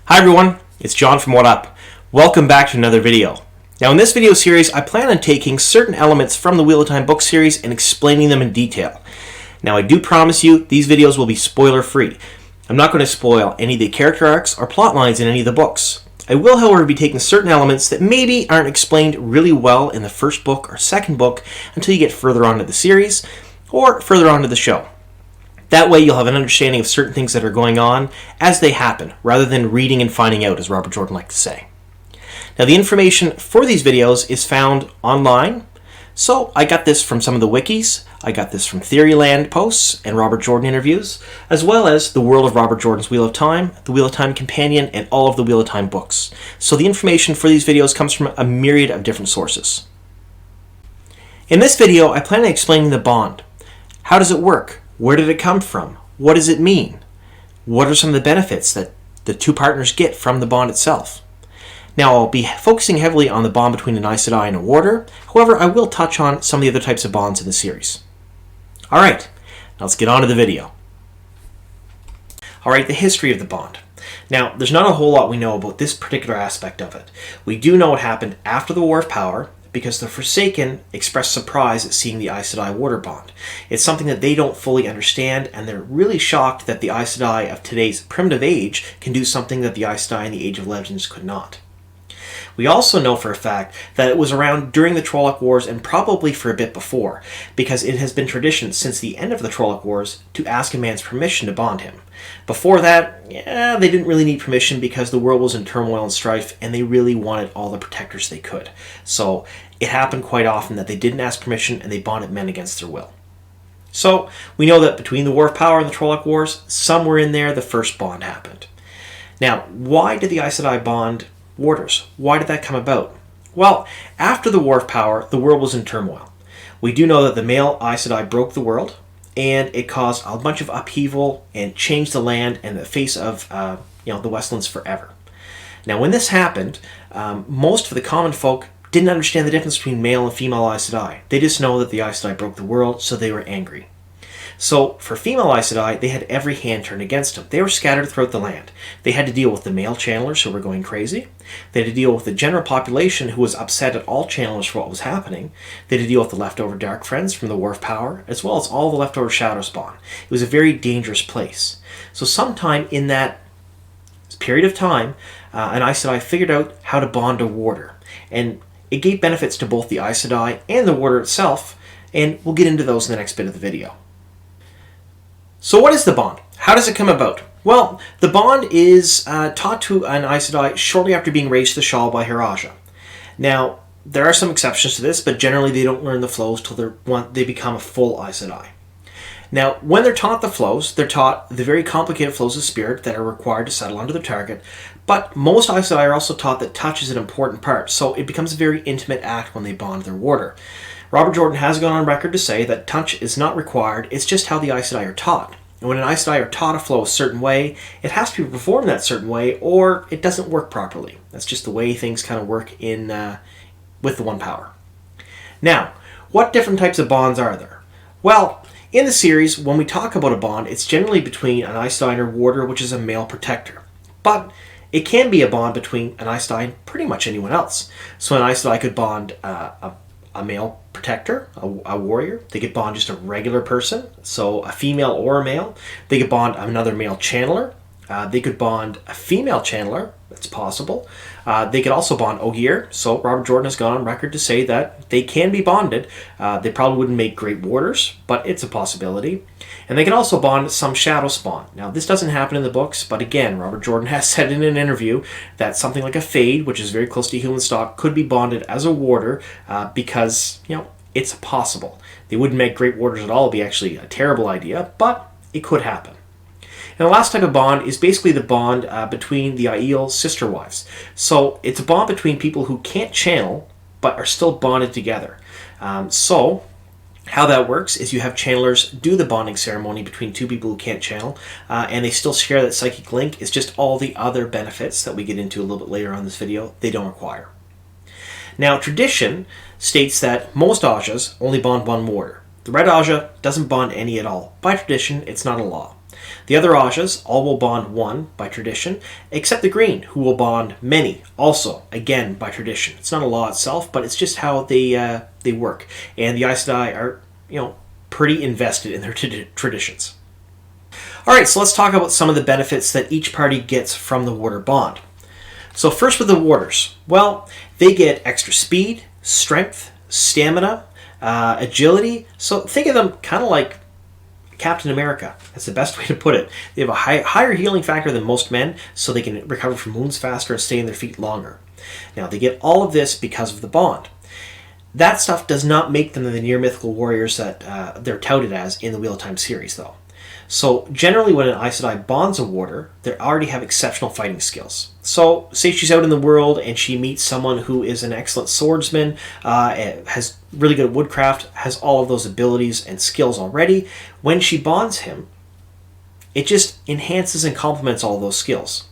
Hi everyone, it's John from What Up. Welcome back to another video. Now in this video series, I plan on taking certain elements from the Wheel of Time book series and explaining them in detail. Now I do promise you, these videos will be spoiler free. I'm not going to spoil any of the character arcs or plot lines in any of the books. I will, however, be taking certain elements that maybe aren't explained really well in the first book or second book until you get further on to the series or further on to the show. That way you'll have an understanding of certain things that are going on as they happen, rather than reading and finding out, as Robert Jordan liked to say. Now the information for these videos is found online, so I got this from some of the wikis, I got this from Theoryland posts and Robert Jordan interviews, as well as the World of Robert Jordan's Wheel of Time, the Wheel of Time Companion, and all of the Wheel of Time books. So the information for these videos comes from a myriad of different sources. In this video, I plan on explaining the bond. How does it work? Where did it come from? What does it mean? What are some of the benefits that the two partners get from the bond itself? Now, I'll be focusing heavily on the bond between an Aes Sedai and a warder. However, I will touch on some of the other types of bonds in the series. Alright, now let's get on to the video. Alright, the history of the bond. Now, there's not a whole lot we know about this particular aspect of it. We do know what happened after the War of Power, because the Forsaken expressed surprise at seeing the Aes Sedai warder bond. It's something that they don't fully understand, and they're really shocked that the Aes Sedai of today's primitive age can do something that the Aes Sedai in the Age of Legends could not. We also know for a fact that it was around during the Trolloc Wars and probably for a bit before, because it has been tradition since the end of the Trolloc Wars to ask a man's permission to bond him. Before that, they didn't really need permission because the world was in turmoil and strife and they really wanted all the protectors they could. So it happened quite often that they didn't ask permission and they bonded men against their will. So we know that between the War of Power and the Trolloc Wars, somewhere in there the first bond happened. Now, why did the Aes Sedai bond warders? Why did that come about? Well, after the War of Power, the world was in turmoil. We do know that the male Aes Sedai broke the world, and it caused a bunch of upheaval and changed the land and the face of the Westlands forever. Now, when this happened, most of the common folk didn't understand the difference between male and female Aes Sedai. They just know that the Aes Sedai broke the world, so they were angry. So, for female Aes Sedai, they had every hand turned against them. They were scattered throughout the land. They had to deal with the male channelers who were going crazy. They had to deal with the general population who was upset at all channelers for what was happening. They had to deal with the leftover Dark Friends from the War of Power, as well as all the leftover Shadow Spawn. It was a very dangerous place. So sometime in that period of time, an Aes Sedai figured out how to bond a warder. And it gave benefits to both the Aes Sedai and the warder itself, and we'll get into those in the next bit of the video. So what is the bond? How does it come about? Well, the bond is taught to an Aes Sedai shortly after being raised to the Shal by Her Ajah. Now, there are some exceptions to this, but generally they don't learn the flows till they become a full Aes Sedai. Now, when they're taught the flows, they're taught the very complicated flows of spirit that are required to settle onto their target, but most Aes Sedai are also taught that touch is an important part, so it becomes a very intimate act when they bond their warder. Robert Jordan has gone on record to say that touch is not required, it's just how the Aes Sedai are taught. And when an Aes Sedai are taught a flow a certain way, it has to be performed that certain way or it doesn't work properly. That's just the way things kind of work with the One Power. Now, what different types of bonds are there? Well, in the series, when we talk about a bond, it's generally between an Aes Sedai and a warder, which is a male protector. But it can be a bond between an Aes Sedai and pretty much anyone else. So an Aes Sedai could bond a male protector, a warrior. They could bond just a regular person, so a female or a male. They could bond another male channeler. They could bond a female channeler. That's possible. They could also bond Ogier. So Robert Jordan has gone on record to say that they can be bonded. They probably wouldn't make great warders, but it's a possibility. And they can also bond some shadow spawn. Now, this doesn't happen in the books, but again, Robert Jordan has said in an interview that something like a Fade, which is very close to human stock, could be bonded as a warder because, it's possible. They wouldn't make great warders at all. It'd be actually a terrible idea, but it could happen. And the last type of bond is basically the bond between the Aiel sister wives. So it's a bond between people who can't channel, but are still bonded together. So how that works is you have channelers do the bonding ceremony between two people who can't channel, and they still share that psychic link. It's just all the other benefits that we get into a little bit later on in this video, they don't require. Now, tradition states that most Ajahs only bond one warder. The Red Ajah doesn't bond any at all. By tradition, it's not a law. The other Ajas all will bond one by tradition, except the green, who will bond many, also, again, by tradition. It's not a law itself, but it's just how they work. And the Aes Sedai are, pretty invested in their traditions. All right, so let's talk about some of the benefits that each party gets from the warder bond. So first with the warders. Well, they get extra speed, strength, stamina, agility. So think of them kind of like Captain America. That's the best way to put it. They have a higher healing factor than most men, so they can recover from wounds faster and stay on their feet longer. Now, they get all of this because of the bond. That stuff does not make them the near mythical warriors that they're touted as in the Wheel of Time series, though. So generally when an Aes Sedai bonds a warder, they already have exceptional fighting skills. So say she's out in the world and she meets someone who is an excellent swordsman, has really good at woodcraft, has all of those abilities and skills already. When she bonds him, it just enhances and complements all of those skills.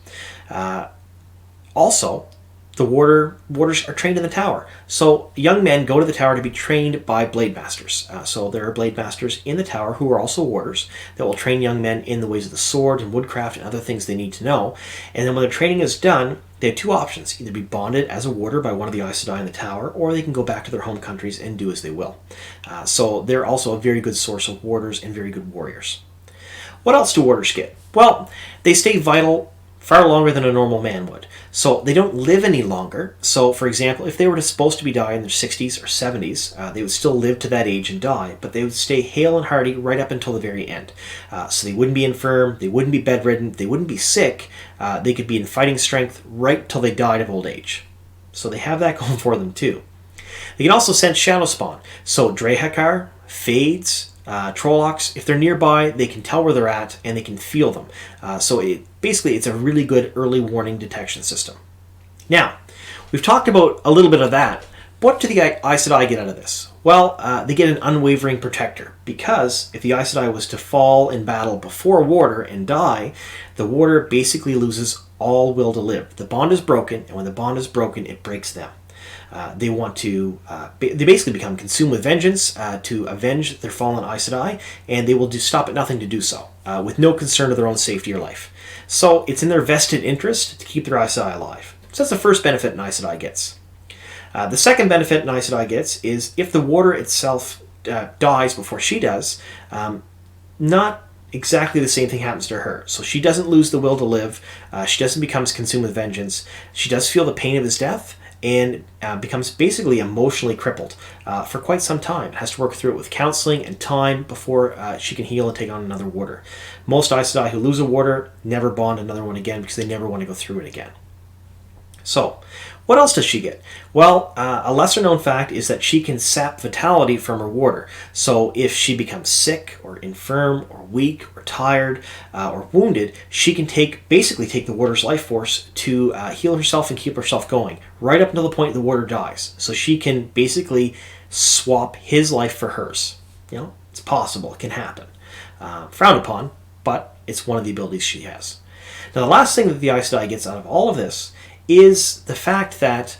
Also, the warders are trained in the tower. So young men go to the tower to be trained by blade masters. So there are blade masters in the tower who are also warders that will train young men in the ways of the sword and woodcraft and other things they need to know. And then when the training is done, they have two options: either be bonded as a warder by one of the Aes Sedai in the tower, or they can go back to their home countries and do as they will. So they're also a very good source of warders and very good warriors. What else do warders get? Well, they stay vital far longer than a normal man would. So they don't live any longer. So for example, if they were supposed to be dying in their 60s or 70s, they would still live to that age and die, but they would stay hale and hearty right up until the very end. So they wouldn't be infirm, they wouldn't be bedridden, they wouldn't be sick, they could be in fighting strength right till they died of old age. So they have that going for them too. They can also sense shadow spawn. So Drehakar, Fades, Trollocs, if they're nearby, they can tell where they're at and they can feel them. So basically, it's a really good early warning detection system. Now, we've talked about a little bit of that. What do the Aes Sedai get out of this? Well, they get an unwavering protector, because if the Aes Sedai was to fall in battle before a warder and die, the warder basically loses all will to live. The bond is broken, and when the bond is broken, it breaks them. They want to, they basically become consumed with vengeance to avenge their fallen Aes Sedai, and they will stop at nothing to do so, with no concern of their own safety or life. So it's in their vested interest to keep their Aes Sedai alive. So that's the first benefit an Aes Sedai gets. The second benefit an Aes Sedai gets is if the warder itself dies before she does, not exactly the same thing happens to her. So she doesn't lose the will to live, she doesn't become consumed with vengeance, she does feel the pain of his death, and becomes basically emotionally crippled for quite some time. Has to work through it with counseling and time before she can heal and take on another warder. Most Aes Sedai who lose a warder never bond another one again because they never want to go through it again. So, what else does she get? Well, a lesser known fact is that she can sap vitality from her warder. So if she becomes sick or infirm or weak or tired or wounded, she can basically take the warder's life force to heal herself and keep herself going, right up until the point the warder dies. So she can basically swap his life for hers. It's possible, it can happen. Frowned upon, but it's one of the abilities she has. Now the last thing that the Aes Sedai gets out of all of this is the fact that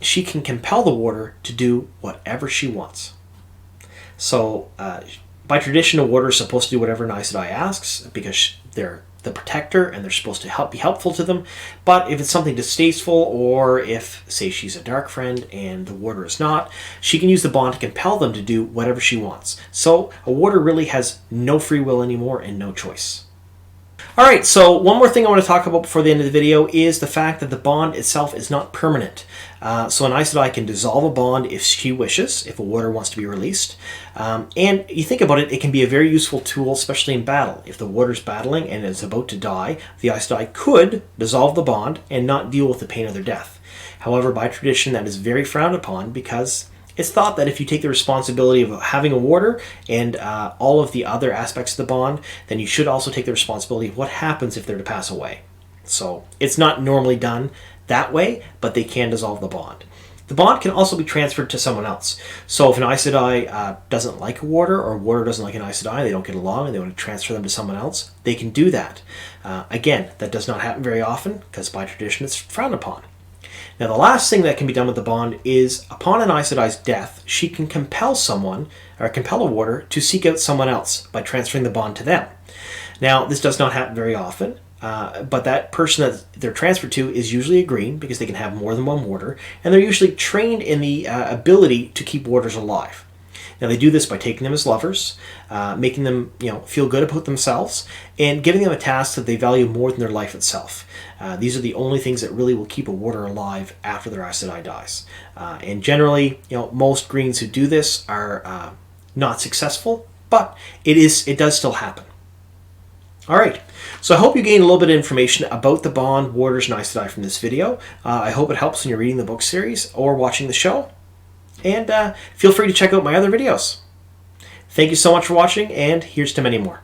she can compel the warder to do whatever she wants. So, by tradition, a warder is supposed to do whatever an Aes Sedai asks because they're the protector and they're supposed to be helpful to them. But if it's something distasteful, or if, say, she's a dark friend and the warder is not, she can use the bond to compel them to do whatever she wants. So, a warder really has no free will anymore and no choice. Alright, so one more thing I want to talk about before the end of the video is the fact that the bond itself is not permanent. So an Aes Sedai can dissolve a bond if she wishes, if a warder wants to be released. And you think about it, it can be a very useful tool, especially in battle. If the warder's battling and is about to die, the Aes Sedai could dissolve the bond and not deal with the pain of their death. However, by tradition, that is very frowned upon because it's thought that if you take the responsibility of having a warder and all of the other aspects of the bond, then you should also take the responsibility of what happens if they're to pass away. So it's not normally done that way, but they can dissolve the bond. The bond can also be transferred to someone else. So if an Aes Sedai doesn't like a warder, or a warder doesn't like an Aes Sedai, they don't get along and they want to transfer them to someone else, they can do that. Again, that does not happen very often because by tradition it's frowned upon. Now, the last thing that can be done with the bond is, upon an Aes Sedai's death, she can compel someone, or compel a warder, to seek out someone else by transferring the bond to them. Now, this does not happen very often, but that person that they're transferred to is usually a green because they can have more than one warder, and they're usually trained in the ability to keep warders alive. Now, they do this by taking them as lovers, making them feel good about themselves, and giving them a task that they value more than their life itself. These are the only things that really will keep a warder alive after their Aes Sedai dies. And generally, most greens who do this are not successful, but it does still happen. All right, so I hope you gained a little bit of information about the Bond, Warders, and Aes Sedai from this video. I hope it helps when you're reading the book series or watching the show. And feel free to check out my other videos. Thank you so much for watching, and here's to many more.